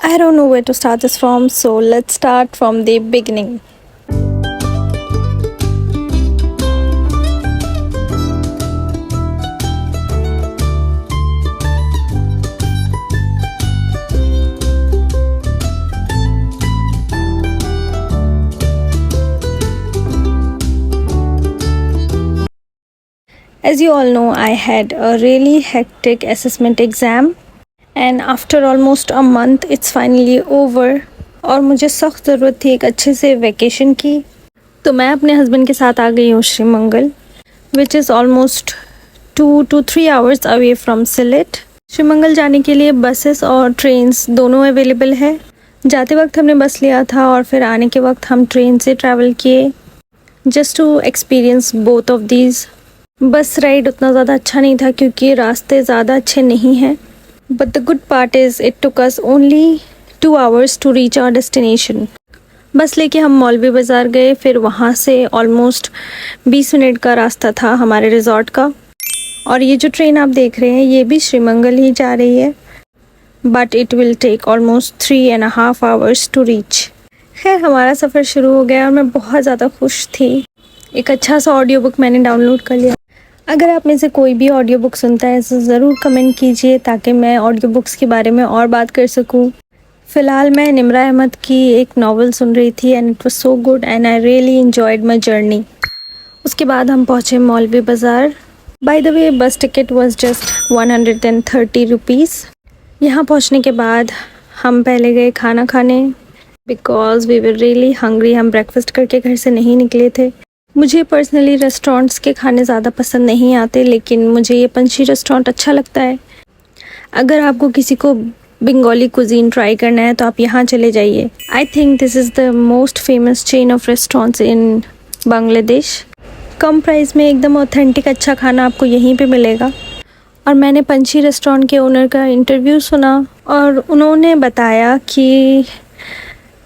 I don't know where to start this from, so let's start from the beginning. As you all know, I had a really hectic assessment exam, and after almost a month, it's finally over. और मुझे सख्त ज़रूरत थी एक अच्छे से vacation की, तो मैं अपने हस्बैंड के साथ आ गई हूँ Sreemangal, which is almost 2 to 3 hours away from Sylhet. Sreemangal जाने के लिए बसेस और ट्रेन्स दोनों अवेलेबल है। जाते वक्त हमने बस लिया था और फिर आने के वक्त हम ट्रेन से ट्रैवल किए, just to experience both of these. Bus ride उतना ज़्यादा अच्छा नहीं था क्योंकि रास्ते ज़्यादा अच्छे नहीं हैं, but the good part is it took us only 2 hours to reach our destination. Bus लेके हम मौलवी बाज़ार गए, फिर वहाँ से ऑलमोस्ट 20 मिनट का रास्ता था हमारे रिज़ॉर्ट का। और ये जो ट्रेन आप देख रहे हैं ये भी श्रीमंगल ही जा रही है, but it will take almost 3.5 hours to reach. खैर हमारा सफ़र शुरू हो गया और मैं बहुत ज़्यादा खुश थी। एक अच्छा सा ऑडियो बुक मैंने डाउनलोड कर लिया। अगर आप में से कोई भी ऑडियो बुक सुनता है तो ज़रूर कमेंट कीजिए ताकि मैं ऑडियो बुक्स के बारे में और बात कर सकूं। फ़िलहाल मैं निम्रा अहमद की एक नावल सुन रही थी and it was so good and I really enjoyed my journey. उसके बाद हम पहुँचे मौलवी बाज़ार। बाय द वे बस टिकट वाज जस्ट 130 रुपीज़। यहाँ पहुँचने के बाद हम पहले गए खाना खाने because we were really hungry. हम ब्रेकफास्ट करके घर से नहीं निकले थे। मुझे पर्सनली रेस्टोरेंट्स के खाने ज़्यादा पसंद नहीं आते, लेकिन मुझे ये पंछी रेस्टोरेंट अच्छा लगता है। अगर आपको किसी को बंगाली कुजीन ट्राई करना है तो आप यहाँ चले जाइए। I think this is the most famous chain of restaurants in Bangladesh. Come price में एकदम ऑथेंटिक अच्छा खाना आपको यहीं पे मिलेगा। और मैंने पंछी रेस्टोरेंट के ओनर का इंटरव्यू सुना और उन्होंने बताया कि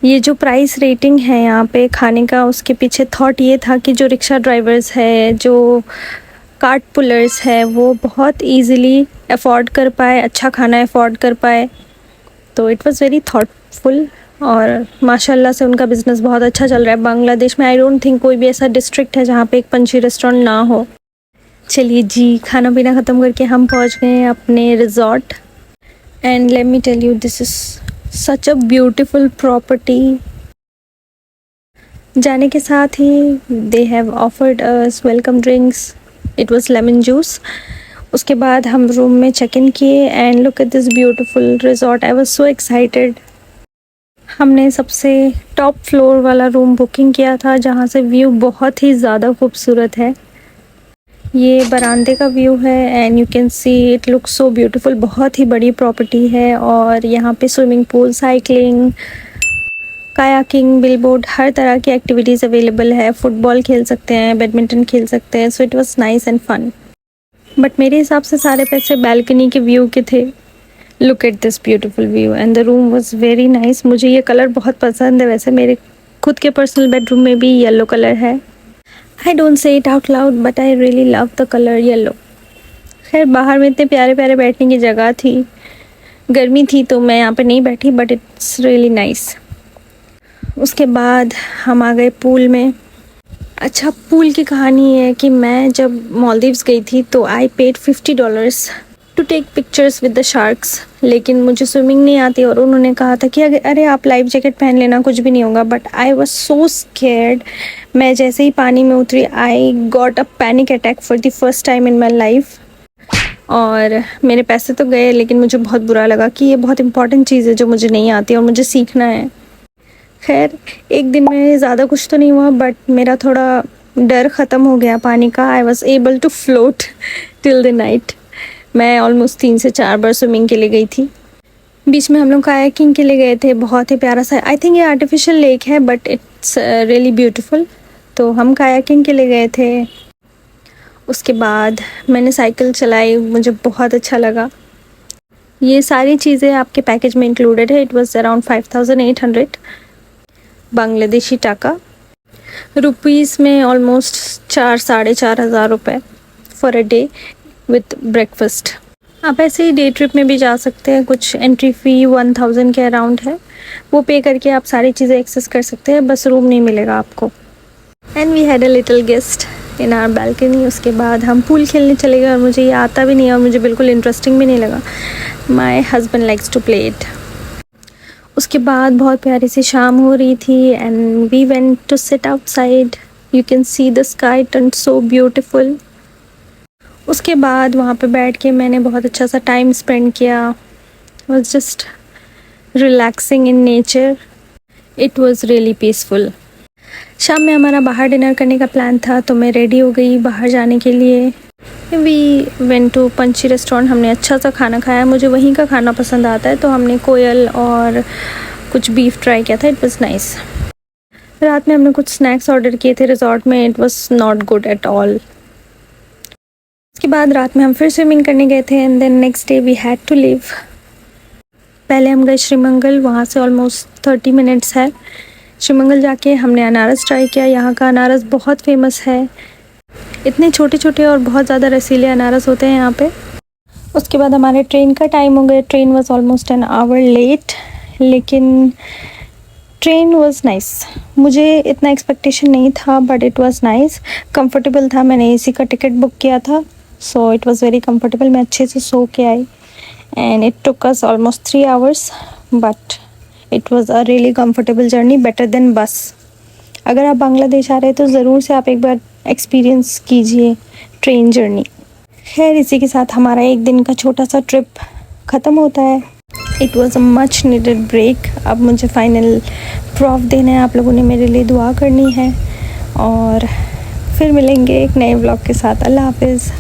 ये जो प्राइस रेटिंग है यहाँ पे खाने का, उसके पीछे थॉट ये था कि जो रिक्शा ड्राइवर्स है, जो कार्ट पुलर्स है, वो बहुत इजीली अफोर्ड कर पाए, अच्छा खाना अफोर्ड कर पाए। तो इट वाज़ वेरी थॉटफुल और माशाल्लाह से उनका बिज़नेस बहुत अच्छा चल रहा है। बांग्लादेश में आई डोंट थिंक कोई भी ऐसा डिस्ट्रिक्ट है जहाँ पे एक पंछी रेस्टोरेंट ना हो। चलिए जी, खाना पीना ख़त्म करके हम पहुँच गए हैं अपने resort and let me tell you this is such a beautiful property. जाने के साथ ही they have offered us welcome drinks, it was lemon juice. उसके बाद हम रूम में चेक इन किए and look at this beautiful resort. I was so excited. हमने सबसे टॉप फ्लोर वाला रूम बुकिंग किया था जहाँ से व्यू बहुत ही ज़्यादा खूबसूरत है। ये बरामदे का व्यू है and you can see it look so beautiful. बहुत ही बड़ी प्रॉपर्टी है और यहाँ पे swimming pool, cycling, kayaking, billboard, हर तरह की एक्टिविटीज़ अवेलेबल है। फुटबॉल खेल सकते हैं, बैडमिंटन खेल सकते हैं। So it was nice and fun. But मेरे हिसाब से सारे पैसे बैल्कनी के व्यू के थे। Look at this beautiful view and the room was very nice. मुझे ये कलर बहुत पसंद है। वैसे मेरे खुद के पर्सनल बेडरूम में भी येलो कलर है। I don't say it out loud but I really love the colour yellow. खैर बाहर में इतने प्यारे प्यारे बैठने की जगह थी। गर्मी थी तो मैं यहाँ पे नहीं बैठी, बट इट्स रियली नाइस। उसके बाद हम आ गए पूल में। अच्छा, पूल की कहानी है कि मैं जब मालदीव्स गई थी तो I paid $50 to take pictures with the sharks, लेकिन मुझे स्विमिंग नहीं आती और उन्होंने कहा था कि अरे आप लाइफ जैकेट पहन लेना, कुछ भी नहीं होगा। But I was so scared. मैं जैसे ही पानी में उतरी I got a panic attack for the first time in my life. और मेरे पैसे तो गए, लेकिन मुझे बहुत बुरा लगा कि ये बहुत इंपॉर्टेंट चीज़ है जो मुझे नहीं आती और मुझे सीखना है। खैर एक दिन में ज़्यादा कुछ तो नहीं हुआ, बट मेरा थोड़ा डर ख़त्म हो गया पानी का। I was able to float till the night. मैं ऑलमोस्ट 3 से 4 बार स्विमिंग के लिए गई थी। बीच में हम लोग कायाकिंग के लिए गए थे। बहुत ही प्यारा सा, आई थिंक ये आर्टिफिशियल लेक है बट इट्स रियली ब्यूटीफुल। तो हम कायाकिंग के लिए गए थे। उसके बाद मैंने साइकिल चलाई, मुझे बहुत अच्छा लगा। ये सारी चीज़ें आपके पैकेज में इंक्लूडेड है। इट वाज अराउंड 5800 बांग्लादेशी टाका। रुपीज़ में ऑलमोस्ट 4-4,500 रुपये for a day with breakfast. आप ऐसे ही डे ट्रिप में भी जा सकते हैं, कुछ एंट्री फ़ी 1000 के अराउंड है, वो पे करके आप सारी चीज़ें एक्सेस कर सकते हैं, बस रूम नहीं मिलेगा आपको। And we had a little guest in our balcony. उसके बाद हम पूल खेलने चले गए और मुझे ये आता भी नहीं है और मुझे बिल्कुल इंटरेस्टिंग भी नहीं लगा। My husband likes to play it. उसके बाद बहुत प्यारी सी शाम हो रही थी and we went to sit outside. You can see the sky turn so beautiful. उसके बाद वहाँ पे बैठ के मैंने बहुत अच्छा सा टाइम स्पेंड किया। Was just relaxing in nature. It was really peaceful. शाम में हमारा बाहर डिनर करने का प्लान था, तो मैं रेडी हो गई बाहर जाने के लिए। We went to Panchi restaurant. हमने अच्छा सा खाना खाया, मुझे वहीं का खाना पसंद आता है, तो हमने कोयल और कुछ बीफ ट्राई किया था। It was nice. रात में हमने कुछ स्नैक्स ऑर्डर किए थे रिजॉर्ट में। It was not good at all. उसके बाद रात में हम फिर स्विमिंग करने गए थे and then next day we had to leave. पहले हम गए श्रीमंगल, वहाँ से ऑलमोस्ट 30 मिनट्स है। श्रीमंगल जाके हमने अनारस ट्राई किया। यहाँ का अनारस बहुत फेमस है। इतने छोटे छोटे और बहुत ज़्यादा रसीले अनारस होते हैं यहाँ पे। उसके बाद हमारे ट्रेन का टाइम हो गया। Train was almost an hour late, लेकिन ट्रेन वॉज़ नाइस। मुझे इतना एक्सपेक्टेशन नहीं था but it was nice. Comfortable था। मैंने एसी का टिकट बुक किया था, so it was very comfortable. मैं अच्छे से सो के आई and it took us almost 3 hours but it was a really comfortable journey, better than bus. अगर आप बांग्लादेश आ रहे हैं तो ज़रूर से आप एक बार एक्सपीरियंस कीजिए ट्रेन जर्नी। खैर, इसी के साथ हमारा एक दिन का छोटा सा ट्रिप ख़त्म होता है। It was a much needed break. अब मुझे फाइनल प्रॉफ देना है। आप लोगों ने मेरे लिए दुआ करनी है और फिर मिलेंगे एक नए व्लॉग के साथ। अल्लाह हाफिज़।